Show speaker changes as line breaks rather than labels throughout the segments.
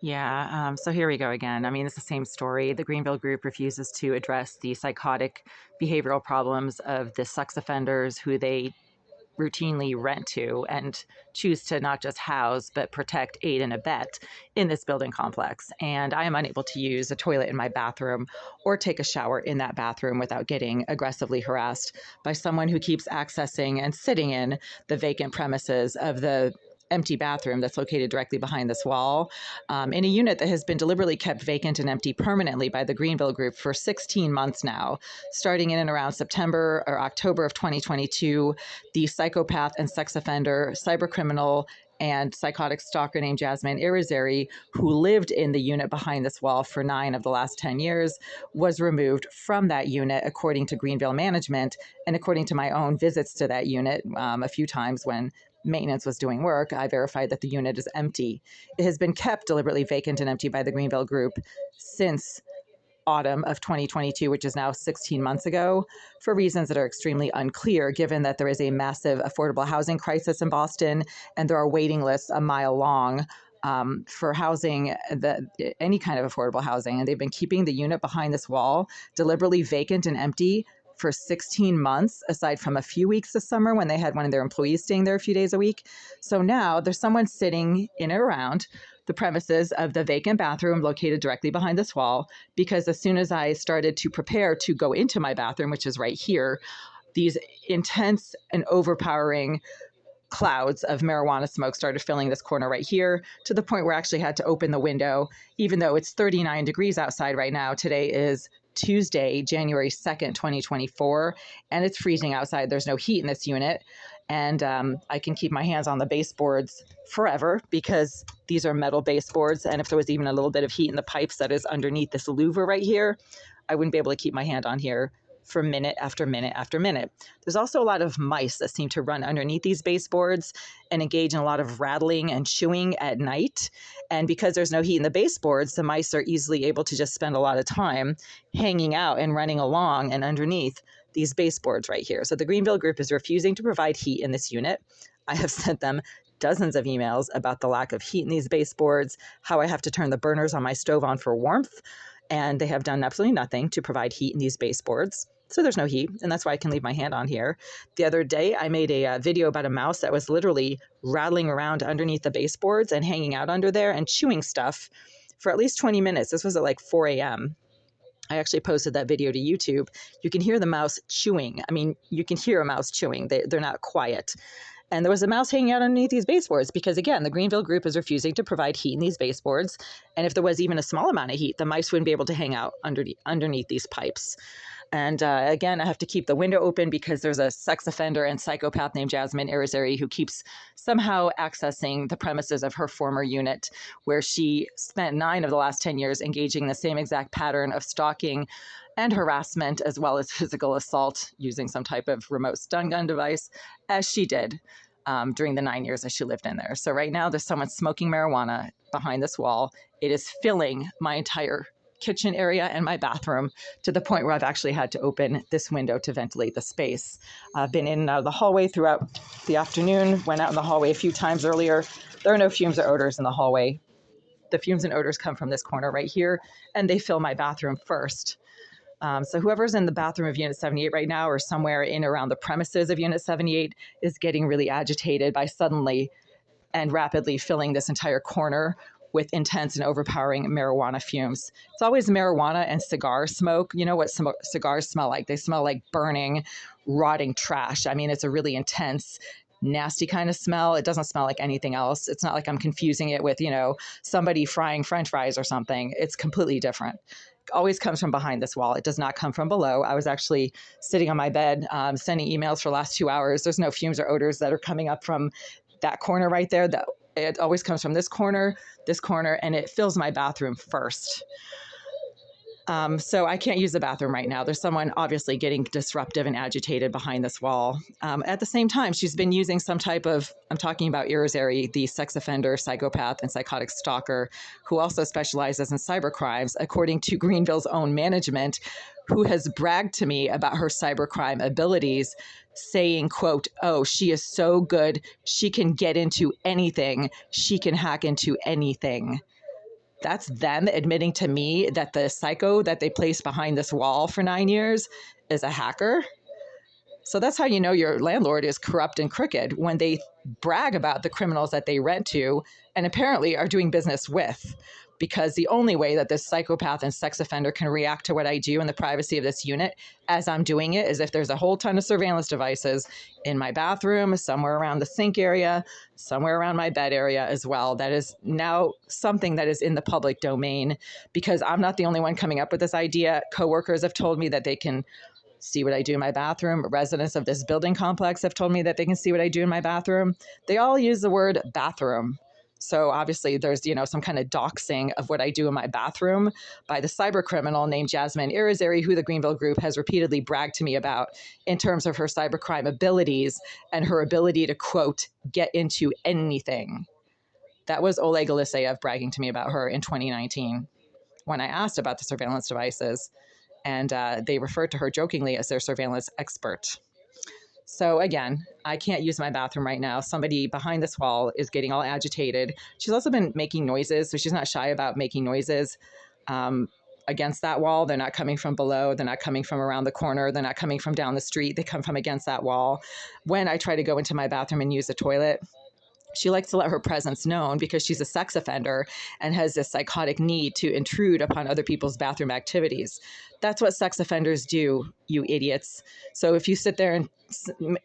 Yeah, so here we go again. I mean, it's the same story. The Greenville group refuses to address the psychotic behavioral problems of the sex offenders who they routinely rent to and choose to not just house, but protect, aid, and abet in this building complex. And I am unable to use a toilet in my bathroom or take a shower in that bathroom without getting aggressively harassed by someone who keeps accessing and sitting in the vacant premises of the empty bathroom that's located directly behind this wall, in a unit that has been deliberately kept vacant and empty permanently by the Greenville group for 16 months now. Starting in and around September or October of 2022, the psychopath and sex offender, cybercriminal, and psychotic stalker named Jasmine Irizarry, who lived in the unit behind this wall for 9 of the last 10 years, was removed from that unit, according to Greenville management, and according to my own visits to that unit a few times when maintenance was doing work, I verified that the unit is empty. It has been kept deliberately vacant and empty by the Greenville group since autumn of 2022, which is now 16 months ago, for reasons that are extremely unclear, given that there is a massive affordable housing crisis in Boston and there are waiting lists a mile long for housing, any kind of affordable housing. And they've been keeping the unit behind this wall deliberately vacant and empty for 16 months, aside from a few weeks this summer when they had one of their employees staying there a few days a week. So now there's someone sitting in and around the premises of the vacant bathroom located directly behind this wall, because as soon as I started to prepare to go into my bathroom, which is right here, these intense and overpowering clouds of marijuana smoke started filling this corner right here, to the point where I actually had to open the window, even though it's 39 degrees outside right now. Today is Tuesday, January 2nd, 2024, and it's freezing outside. There's no heat in this unit. And I can keep my hands on the baseboards forever because these are metal baseboards. And if there was even a little bit of heat in the pipes that is underneath this louver right here, I wouldn't be able to keep my hand on here for minute after minute after minute. There's also a lot of mice that seem to run underneath these baseboards and engage in a lot of rattling and chewing at night. And because there's no heat in the baseboards, the mice are easily able to just spend a lot of time hanging out and running along and underneath these baseboards right here. So the Greenville group is refusing to provide heat in this unit. I have sent them dozens of emails about the lack of heat in these baseboards, how I have to turn the burners on my stove on for warmth, and they have done absolutely nothing to provide heat in these baseboards. So there's no heat, and that's why I can leave my hand on here. The other day, I made a video about a mouse that was literally rattling around underneath the baseboards and hanging out under there and chewing stuff for at least 20 minutes. This was at like 4 a.m. I actually posted that video to YouTube. You can hear the mouse chewing. I mean, you can hear a mouse chewing. They're not quiet. And there was a mouse hanging out underneath these baseboards because, again, the Greenville group is refusing to provide heat in these baseboards. And if there was even a small amount of heat, the mice wouldn't be able to hang out underneath these pipes. And again, I have to keep the window open because there's a sex offender and psychopath named Jasmine Irizarry who keeps somehow accessing the premises of her former unit, where she spent 9 of the last 10 years engaging in the same exact pattern of stalking and harassment, as well as physical assault using some type of remote stun gun device, as she did during the 9 years that she lived in there. So right now there's someone smoking marijuana behind this wall. It is filling my entire kitchen area and my bathroom, to the point where I've actually had to open this window to ventilate the space. I've been in and out of the hallway throughout the afternoon, went out in the hallway a few times earlier. There are no fumes or odors in the hallway. The fumes and odors come from this corner right here, and they fill my bathroom first. So whoever's in the bathroom of Unit 78 right now, or somewhere in around the premises of Unit 78, is getting really agitated by suddenly and rapidly filling this entire corner with intense and overpowering marijuana fumes. It's always marijuana and cigar smoke. You know what cigars smell like? They smell like burning, rotting trash. I mean, it's a really intense, nasty kind of smell. It doesn't smell like anything else. It's not like I'm confusing it with, somebody frying French fries or something. It's completely different. It always comes from behind this wall. It does not come from below. I was actually sitting on my bed, sending emails for the last 2 hours. There's no fumes or odors that are coming up from that corner right there. It always comes from this corner, and it fills my bathroom first. So I can't use the bathroom right now. There's someone obviously getting disruptive and agitated behind this wall. At the same time, she's been using some type of, I'm talking about Irizarry, the sex offender, psychopath, and psychotic stalker, who also specializes in cyber crimes, according to Greenville's own management, who has bragged to me about her cybercrime abilities, saying, quote, "Oh, she is so good. She can get into anything. She can hack into anything." That's them admitting to me that the psycho that they placed behind this wall for 9 years is a hacker. So that's how you know your landlord is corrupt and crooked, when they brag about the criminals that they rent to and apparently are doing business with. Because the only way that this psychopath and sex offender can react to what I do in the privacy of this unit as I'm doing it is if there's a whole ton of surveillance devices in my bathroom, somewhere around the sink area, somewhere around my bed area as well. That is now something that is in the public domain, because I'm not the only one coming up with this idea. Coworkers have told me that they can see what I do in my bathroom. Residents of this building complex have told me that they can see what I do in my bathroom. They all use the word bathroom. So obviously there's, some kind of doxing of what I do in my bathroom by the cyber criminal named Jasmine Irizarry, who the Greenville Group has repeatedly bragged to me about in terms of her cybercrime abilities and her ability to, quote, get into anything. That was Oleg Eliseyev bragging to me about her in 2019 when I asked about the surveillance devices. And they referred to her jokingly as their surveillance expert. So again, I can't use my bathroom right now. Somebody behind this wall is getting all agitated. She's also been making noises, so she's not shy about making noises against that wall. They're not coming from below. They're not coming from around the corner. They're not coming from down the street. They come from against that wall. When I try to go into my bathroom and use the toilet, she likes to let her presence known because she's a sex offender and has this psychotic need to intrude upon other people's bathroom activities. That's what sex offenders do, you idiots. So if you sit there and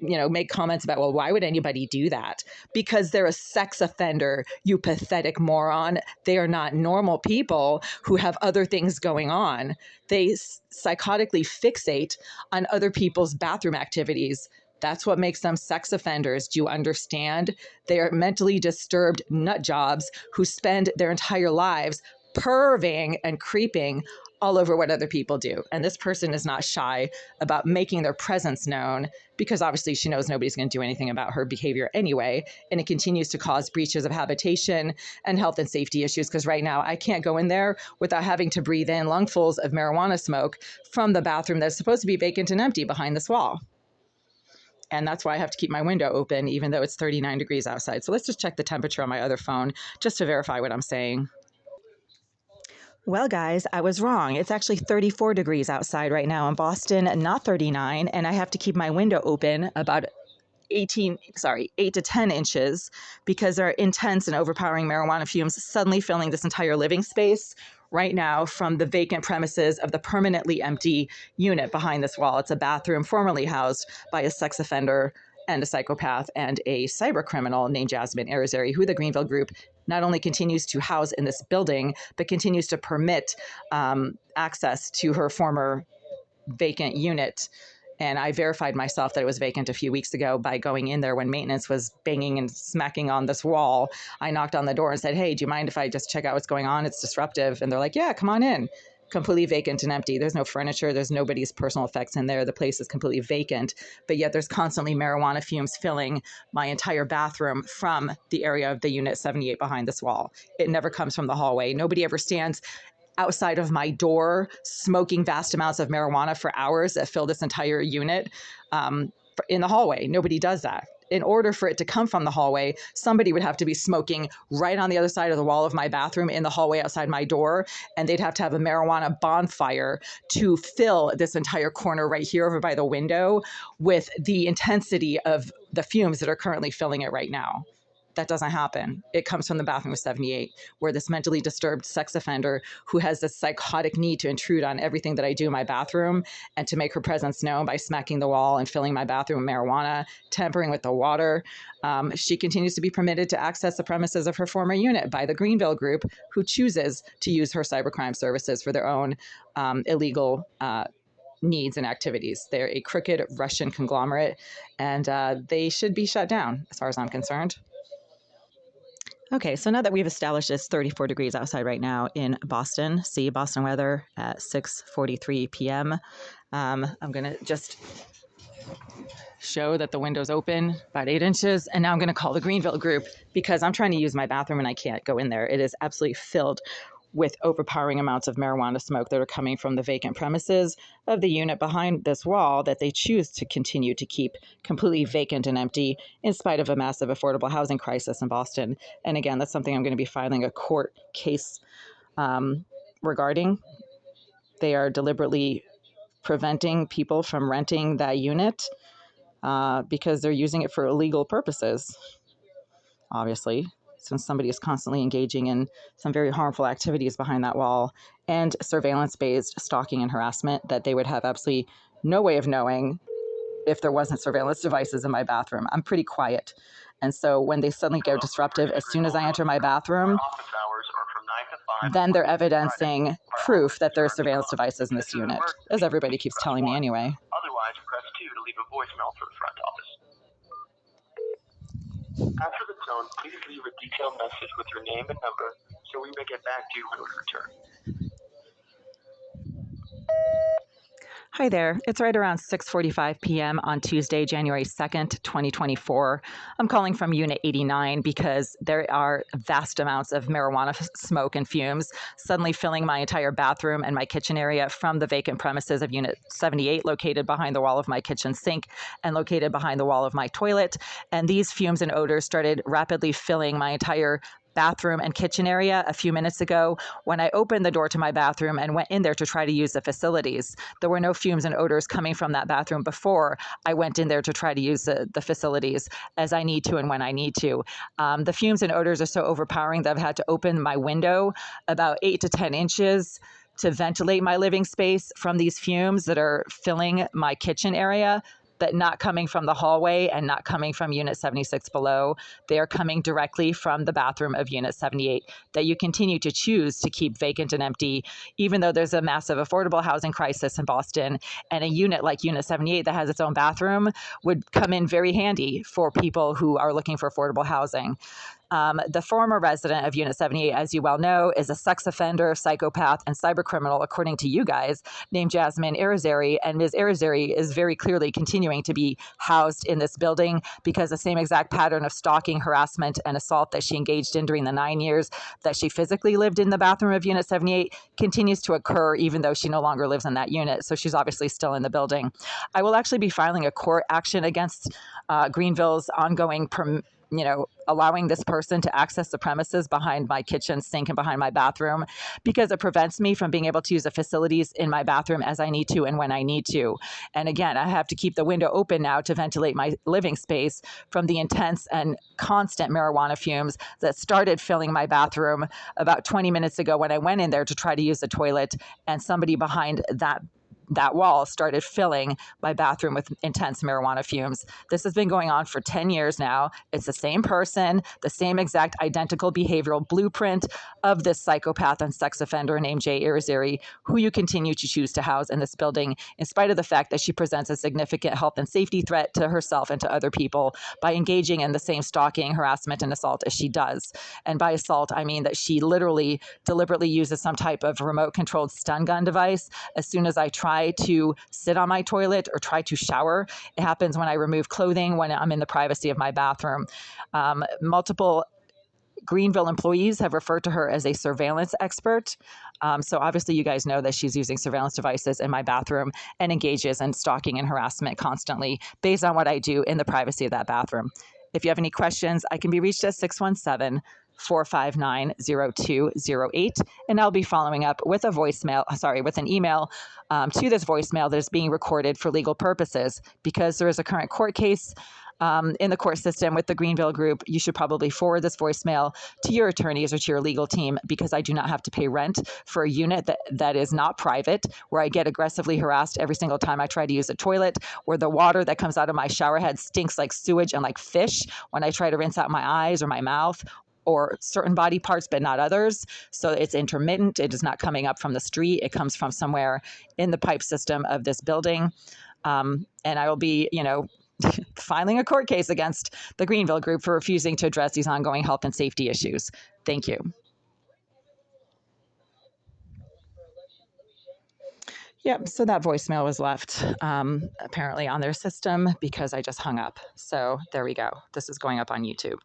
make comments about, well, why would anybody do that? Because they're a sex offender, you pathetic moron. They are not normal people who have other things going on. They psychotically fixate on other people's bathroom activities. That's what makes them sex offenders. Do you understand? They are mentally disturbed nut jobs who spend their entire lives perving and creeping all over what other people do. And this person is not shy about making their presence known, because obviously she knows nobody's going to do anything about her behavior anyway. And it continues to cause breaches of habitation and health and safety issues, because right now I can't go in there without having to breathe in lungfuls of marijuana smoke from the bathroom that's supposed to be vacant and empty behind this wall. And that's why I have to keep my window open, even though it's 39 degrees outside. So let's just check the temperature on my other phone just to verify what I'm saying. Well, guys, I was wrong. It's actually 34 degrees outside right now in Boston, not 39. And I have to keep my window open about 8 to 10 inches because there are intense and overpowering marijuana fumes suddenly filling this entire living space right now from the vacant premises of the permanently empty unit behind this wall. It's a bathroom formerly housed by a sex offender and a psychopath and a cyber criminal named Jasmine Irizarry, who the Greenville Group not only continues to house in this building, but continues to permit access to her former vacant unit. And I verified myself that it was vacant a few weeks ago by going in there when maintenance was banging and smacking on this wall. I knocked on the door and said, hey, do you mind if I just check out what's going on? It's disruptive. And they're like, yeah, come on in. Completely vacant and empty. There's no furniture. There's nobody's personal effects in there. The place is completely vacant, but yet there's constantly marijuana fumes filling my entire bathroom from the area of the unit 78 behind this wall. It never comes from the hallway. Nobody ever stands outside of my door smoking vast amounts of marijuana for hours that fill this entire unit in the hallway. Nobody does that. In order for it to come from the hallway, somebody would have to be smoking right on the other side of the wall of my bathroom in the hallway outside my door, and they'd have to have a marijuana bonfire to fill this entire corner right here over by the window with the intensity of the fumes that are currently filling it right now. That doesn't happen. It comes from the bathroom of 78, where this mentally disturbed sex offender who has this psychotic need to intrude on everything that I do in my bathroom and to make her presence known by smacking the wall and filling my bathroom with marijuana, tampering with the water. She continues to be permitted to access the premises of her former unit by the Greenville Group, who chooses to use her cybercrime services for their own illegal needs and activities. They're a crooked Russian conglomerate, and they should be shut down as far as I'm concerned. Okay, so now that we've established it's 34 degrees outside right now in Boston, see Boston weather at 6:43 p.m. I'm going to just show that the window's open about 8 inches. And now I'm going to call the Greenville Group because I'm trying to use my bathroom and I can't go in there. It is absolutely filled with overpowering amounts of marijuana smoke that are coming from the vacant premises of the unit behind this wall that they choose to continue to keep completely vacant and empty in spite of a massive affordable housing crisis in Boston. And again, that's something I'm going to be filing a court case regarding. They are deliberately preventing people from renting that unit because they're using it for illegal purposes, obviously, since somebody is constantly engaging in some very harmful activities behind that wall, and surveillance-based stalking and harassment that they would have absolutely no way of knowing if there wasn't surveillance devices in my bathroom. I'm pretty quiet. And so when they suddenly go disruptive, as soon as I enter my bathroom, then they're evidencing proof that there are surveillance devices in this unit, as everybody keeps telling me anyway.
Otherwise, press 2 to leave a voicemail for the front office. After the tone, please leave a detailed message with your name and number so we may get back to you when we return.
Hi there. It's right around 6:45 p.m. on Tuesday, January 2nd, 2024. I'm calling from Unit 89 because there are vast amounts of marijuana smoke and fumes suddenly filling my entire bathroom and my kitchen area from the vacant premises of Unit 78, located behind the wall of my kitchen sink and located behind the wall of my toilet. And these fumes and odors started rapidly filling my entire bathroom and kitchen area a few minutes ago when I opened the door to my bathroom and went in there to try to use the facilities. There were no fumes and odors coming from that bathroom before I went in there to try to use the facilities as I need to and when I need to. The fumes and odors are so overpowering that I've had to open my window about 8 to 10 inches to ventilate my living space from these fumes that are filling my kitchen area, but not coming from the hallway and not coming from Unit 76 below. They are coming directly from the bathroom of Unit 78 that you continue to choose to keep vacant and empty, even though there's a massive affordable housing crisis in Boston. And a unit like Unit 78 that has its own bathroom would come in very handy for people who are looking for affordable housing. The former resident of Unit 78, as you well know, is a sex offender, psychopath, and cybercriminal, according to you guys, named Jasmine Irizarry. And Ms. Irizarry is very clearly continuing to be housed in this building because the same exact pattern of stalking, harassment, and assault that she engaged in during the 9 years that she physically lived in the bathroom of Unit 78 continues to occur, even though she no longer lives in that unit. So she's obviously still in the building. I will actually be filing a court action against Greenville's ongoing allowing this person to access the premises behind my kitchen sink and behind my bathroom because it prevents me from being able to use the facilities in my bathroom as I need to and when I need to. And again, I have to keep the window open now to ventilate my living space from the intense and constant marijuana fumes that started filling my bathroom about 20 minutes ago when I went in there to try to use the toilet, and somebody behind that wall started filling my bathroom with intense marijuana fumes. This has been going on for 10 years now. It's the same person, the same exact identical behavioral blueprint of this psychopath and sex offender named Jay Irizarry, who you continue to choose to house in this building, in spite of the fact that she presents a significant health and safety threat to herself and to other people by engaging in the same stalking, harassment, and assault as she does. And by assault, I mean that she literally deliberately uses some type of remote controlled stun gun device as soon as I try to sit on my toilet or try to shower. It happens when I remove clothing, when I'm in the privacy of my bathroom. Multiple Greenville employees have referred to her as a surveillance expert. So obviously you guys know that she's using surveillance devices in my bathroom and engages in stalking and harassment constantly based on what I do in the privacy of that bathroom. If you have any questions, I can be reached at 617-459-0208, and I'll be following up with with an email to this voicemail that is being recorded for legal purposes. Because there is a current court case in the court system with the Greenville Group, you should probably forward this voicemail to your attorneys or to your legal team, because I do not have to pay rent for a unit that is not private, where I get aggressively harassed every single time I try to use a toilet, where the water that comes out of my shower head stinks like sewage and like fish when I try to rinse out my eyes or my mouth or certain body parts, but not others. So it's intermittent. It is not coming up from the street. It comes from somewhere in the pipe system of this building. And I will be, filing a court case against the Greenville Group for refusing to address these ongoing health and safety issues. Thank you. Yep, so that voicemail was left apparently on their system because I just hung up. So there we go. This is going up on YouTube.